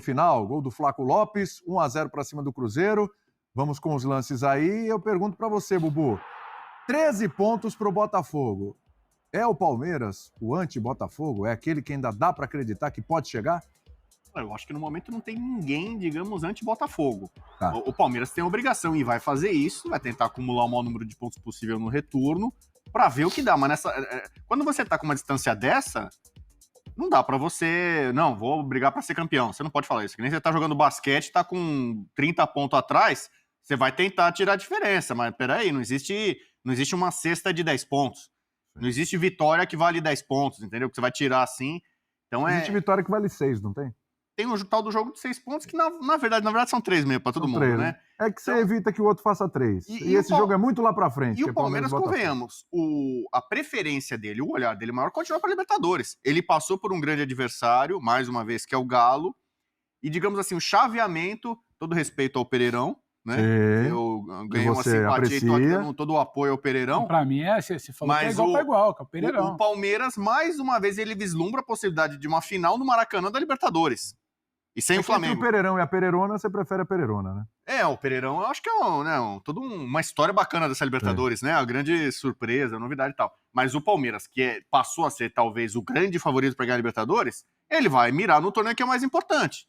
Final, gol do Flaco Lopes, 1-0 para cima do Cruzeiro. Vamos com os lances aí. Eu pergunto para você, Bubu. 13 pontos para o Botafogo. É o Palmeiras, o anti-Botafogo? É aquele que ainda dá para acreditar que pode chegar? Eu acho que no momento não tem ninguém, digamos, anti-Botafogo. Tá. O Palmeiras tem a obrigação e vai fazer isso, vai tentar acumular o maior número de pontos possível no retorno para ver o que dá. Mas quando você tá com uma distância dessa, não dá pra você, não, vou brigar pra ser campeão. Você não pode falar isso. Que nem você tá jogando basquete, tá com 30 pontos atrás, você vai tentar tirar a diferença. Mas peraí, não existe uma cesta de 10 pontos. Não existe vitória que vale 10 pontos, entendeu? Que você vai tirar assim. Então Existe vitória que vale 6, não tem? Tem o tal do jogo de 6 pontos, que na verdade são 3 mesmo pra todo mundo, 3, né? É que você evita que o outro faça 3. E esse jogo é muito lá pra frente. E o Palmeiras, convenhamos, a preferência dele, o olhar dele maior, continua para Libertadores. Ele passou por um grande adversário, mais uma vez, que é o Galo. E, digamos assim, o chaveamento, todo respeito ao Pereirão, né? Eu ganhei uma simpatia e tô aqui dando todo o apoio ao Pereirão. Pra mim, você falou que é igual pra igual, que é o Pereirão. O Palmeiras, mais uma vez, ele vislumbra a possibilidade de uma final no Maracanã da Libertadores. E sem o Flamengo. Entre o Pereirão e a Pereirona, você prefere a Pereirona, né? O Pereirão, eu acho que é toda uma história bacana dessa Libertadores, né? A grande surpresa, a novidade e tal. Mas o Palmeiras, que passou a ser talvez o grande favorito para ganhar a Libertadores, ele vai mirar no torneio que é mais importante.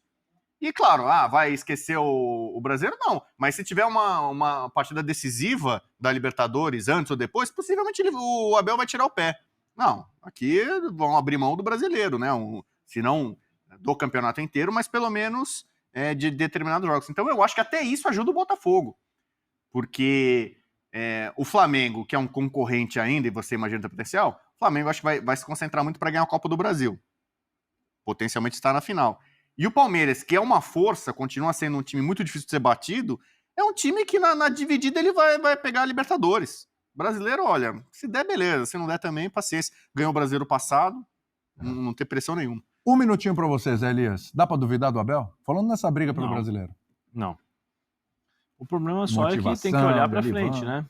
E claro, vai esquecer o brasileiro? Não. Mas se tiver uma partida decisiva da Libertadores antes ou depois, possivelmente o Abel vai tirar o pé. Não, aqui vão abrir mão do brasileiro, né? Se não do campeonato inteiro, mas pelo menos de determinados jogos. Então eu acho que até isso ajuda o Botafogo. Porque o Flamengo, que é um concorrente ainda, e você imagina o potencial, o Flamengo acho que vai se concentrar muito para ganhar a Copa do Brasil. Potencialmente está na final. E o Palmeiras, que é uma força, continua sendo um time muito difícil de ser batido, é um time que na dividida ele vai pegar a Libertadores. Brasileiro, olha, se der, beleza. Se não der também, paciência. Ganhou o brasileiro passado, não tem pressão nenhuma. 1 minutinho pra você, Zé Elias. Dá pra duvidar do Abel? Falando nessa briga pelo brasileiro. Não. O problema só é que tem que olhar pra frente, né?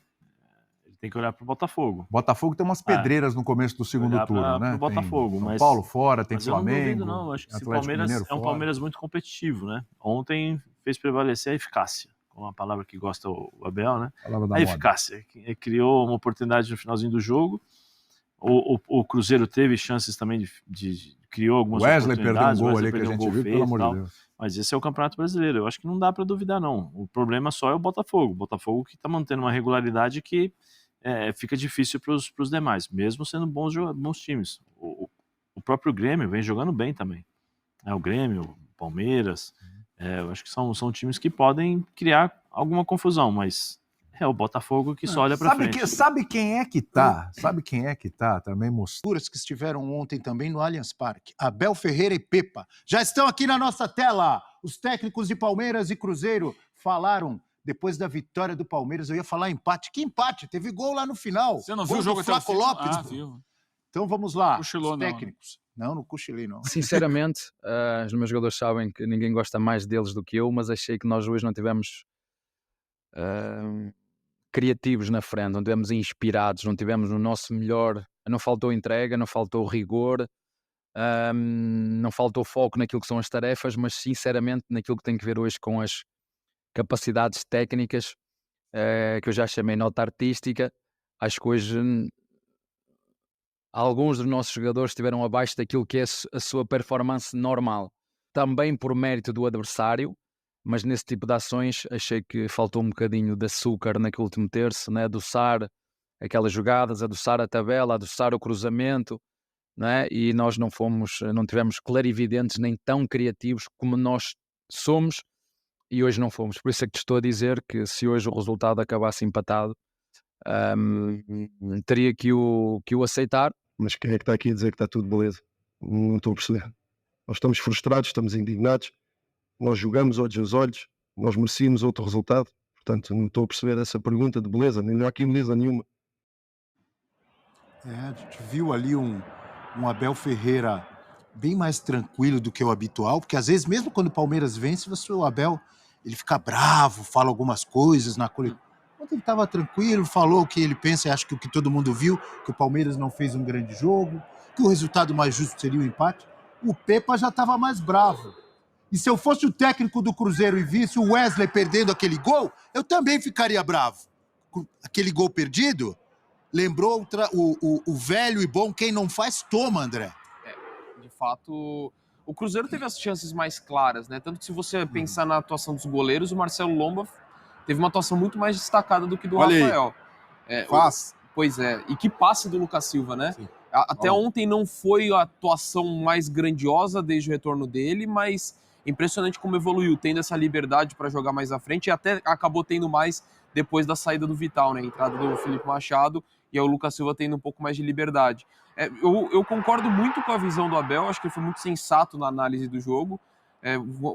Ele tem que olhar pro Botafogo. Botafogo tem umas pedreiras no começo do segundo turno, né? Pro Botafogo, tem São Paulo fora, tem Flamengo. Eu não duvido, não. Eu acho que o Palmeiras é um Palmeiras muito competitivo, né? Ontem fez prevalecer a eficácia, com a palavra que gosta o Abel, né? A eficácia. Criou uma oportunidade no finalzinho do jogo. O Cruzeiro teve chances também criou algumas oportunidades. Wesley perdeu um gol ali que a gente viu, pelo amor de Deus. Mas esse é o Campeonato Brasileiro. Eu acho que não dá para duvidar, não. O problema só é o Botafogo. O Botafogo que está mantendo uma regularidade que fica difícil para os demais, mesmo sendo bons times. O próprio Grêmio vem jogando bem também. O Grêmio, o Palmeiras, eu acho que são times que podem criar alguma confusão, mas é o Botafogo que só olha para frente. Sabe quem é que tá? Também mostrou. Que estiveram ontem também no Allianz Parque. Abel Ferreira e Pepa. Já estão aqui na nossa tela. Os técnicos de Palmeiras e Cruzeiro falaram depois da vitória do Palmeiras. Eu ia falar empate. Que empate? Teve gol lá no final. Você não viu o jogo até o Flaco Lopes? Viu. Então vamos lá. Cochilou, os técnicos. Não cochilei, não. Sinceramente, os meus jogadores sabem que ninguém gosta mais deles do que eu, mas achei que nós hoje não tivemos criativos na frente, não tivemos inspirados, não tivemos no nosso melhor, não faltou entrega, não faltou rigor, não faltou foco naquilo que são as tarefas, mas sinceramente naquilo que tem que ver hoje com as capacidades técnicas, que eu já chamei nota artística, acho que hoje alguns dos nossos jogadores estiveram abaixo daquilo que é a sua performance normal, também por mérito do adversário, mas nesse tipo de ações achei que faltou um bocadinho de açúcar naquele último terço, né? Adoçar aquelas jogadas, adoçar a tabela, adoçar o cruzamento, né? E nós não tivemos clarividentes nem tão criativos como nós somos e hoje não fomos. Por isso é que te estou a dizer que se hoje o resultado acabasse empatado, teria que o aceitar. Mas quem é que está aqui a dizer que está tudo beleza? Não estou a perceber. Nós estamos frustrados, estamos indignados. Nós jogamos olhos nos olhos, nós merecíamos outro resultado, portanto não estou a perceber essa pergunta de beleza, nem há aqui beleza nenhuma. A gente viu ali um Abel Ferreira bem mais tranquilo do que o habitual, porque às vezes mesmo quando o Palmeiras vence, o Abel ele fica bravo, fala algumas coisas na coletiva. Ontem ele estava tranquilo, falou o que ele pensa, e acho que o que todo mundo viu, que o Palmeiras não fez um grande jogo, que o resultado mais justo seria o empate. O Pepa já estava mais bravo. E se eu fosse o técnico do Cruzeiro e visse o Wesley perdendo aquele gol, eu também ficaria bravo. Aquele gol perdido lembrou o velho e bom quem não faz, toma, André. De fato, o Cruzeiro teve as chances mais claras, né? Tanto que se você pensar na atuação dos goleiros, o Marcelo Lomba teve uma atuação muito mais destacada do que do Rafael. Pois é, e que passe do Lucas Silva, né? Sim. Até ontem não foi a atuação mais grandiosa desde o retorno dele, mas impressionante como evoluiu, tendo essa liberdade para jogar mais à frente e até acabou tendo mais depois da saída do Vital, né? A entrada do Felipe Machado e o Lucas Silva tendo um pouco mais de liberdade. Eu concordo muito com a visão do Abel, acho que ele foi muito sensato na análise do jogo.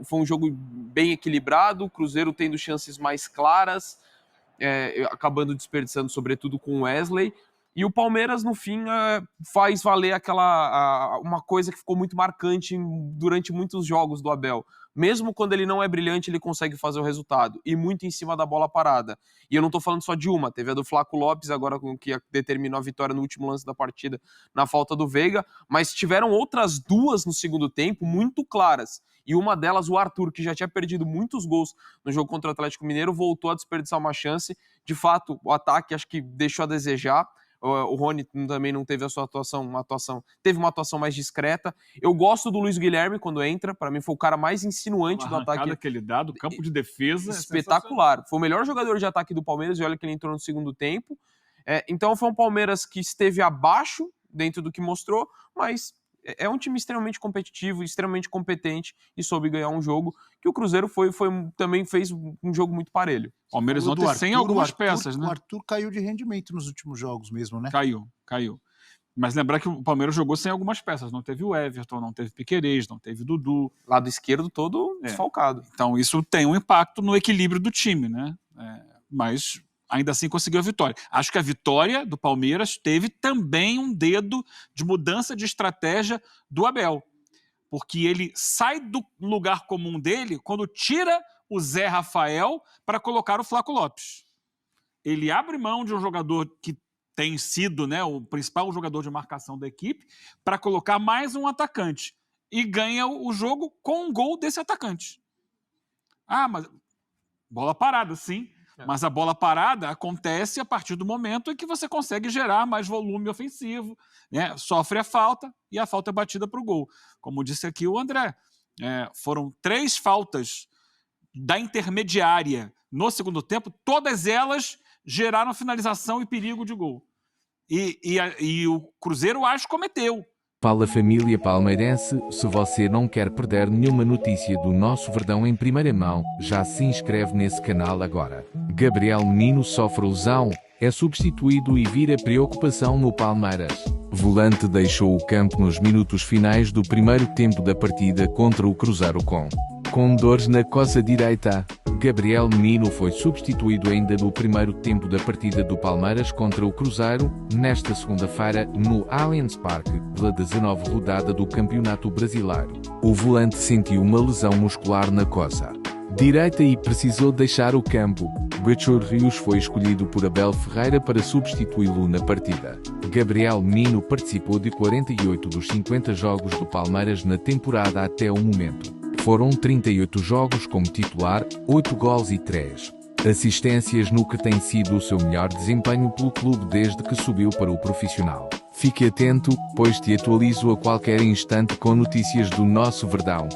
Foi um jogo bem equilibrado, o Cruzeiro tendo chances mais claras, acabando desperdiçando sobretudo com o Wesley. E o Palmeiras, no fim, faz valer uma coisa que ficou muito marcante durante muitos jogos do Abel. Mesmo quando ele não é brilhante, ele consegue fazer o resultado. E muito em cima da bola parada. E eu não tô falando só de uma. Teve a do Flaco Lopes, agora que determinou a vitória no último lance da partida, na falta do Veiga. Mas tiveram outras duas no segundo tempo, muito claras. E uma delas, o Arthur, que já tinha perdido muitos gols no jogo contra o Atlético Mineiro, voltou a desperdiçar uma chance. De fato, o ataque acho que deixou a desejar. O Rony também não teve teve uma atuação mais discreta. Eu gosto do Luiz Guilherme quando entra, para mim foi o cara mais insinuante do ataque. Que ele dá do campo de defesa espetacular. Foi o melhor jogador de ataque do Palmeiras e olha que ele entrou no segundo tempo. Então foi um Palmeiras que esteve abaixo dentro do que mostrou, mas é um time extremamente competitivo, extremamente competente e soube ganhar um jogo que o Cruzeiro também fez um jogo muito parelho. Palmeiras ontem sem algumas peças, né? O Arthur caiu de rendimento nos últimos jogos mesmo, né? Caiu. Mas lembrar que o Palmeiras jogou sem algumas peças. Não teve o Everton, não teve Piquerez, não teve Dudu. Lado esquerdo todo desfalcado. Então isso tem um impacto no equilíbrio do time, né? Mas ainda assim conseguiu a vitória. Acho que a vitória do Palmeiras teve também um dedo de mudança de estratégia do Abel. Porque ele sai do lugar comum dele quando tira o Zé Rafael para colocar o Flaco Lopes. Ele abre mão de um jogador que tem sido, né, o principal jogador de marcação da equipe para colocar mais um atacante. E ganha o jogo com um gol desse atacante. Mas bola parada, sim. Mas a bola parada acontece a partir do momento em que você consegue gerar mais volume ofensivo, né? Sofre a falta e a falta é batida para o gol. Como disse aqui o André, foram 3 faltas da intermediária no segundo tempo, todas elas geraram finalização e perigo de gol. E o Cruzeiro acho que cometeu. Fala família palmeirense, se você não quer perder nenhuma notícia do nosso Verdão em primeira mão, já se inscreve nesse canal agora. Gabriel Menino sofre lesão, é substituído e vira preocupação no Palmeiras. Volante deixou o campo nos minutos finais do primeiro tempo da partida contra o Cruzeiro com dores na coxa direita. Gabriel Menino foi substituído ainda no primeiro tempo da partida do Palmeiras contra o Cruzeiro, nesta segunda-feira, no Allianz Parque, pela 19ª rodada do Campeonato Brasileiro. O volante sentiu uma lesão muscular na coxa direita e precisou deixar o campo. Bechor Rios foi escolhido por Abel Ferreira para substituí-lo na partida. Gabriel Menino participou de 48 dos 50 jogos do Palmeiras na temporada até o momento. Foram 38 jogos como titular, 8 gols e 3 assistências no que tem sido o seu melhor desempenho pelo clube desde que subiu para o profissional. Fique atento, pois te atualizo a qualquer instante com notícias do nosso Verdão.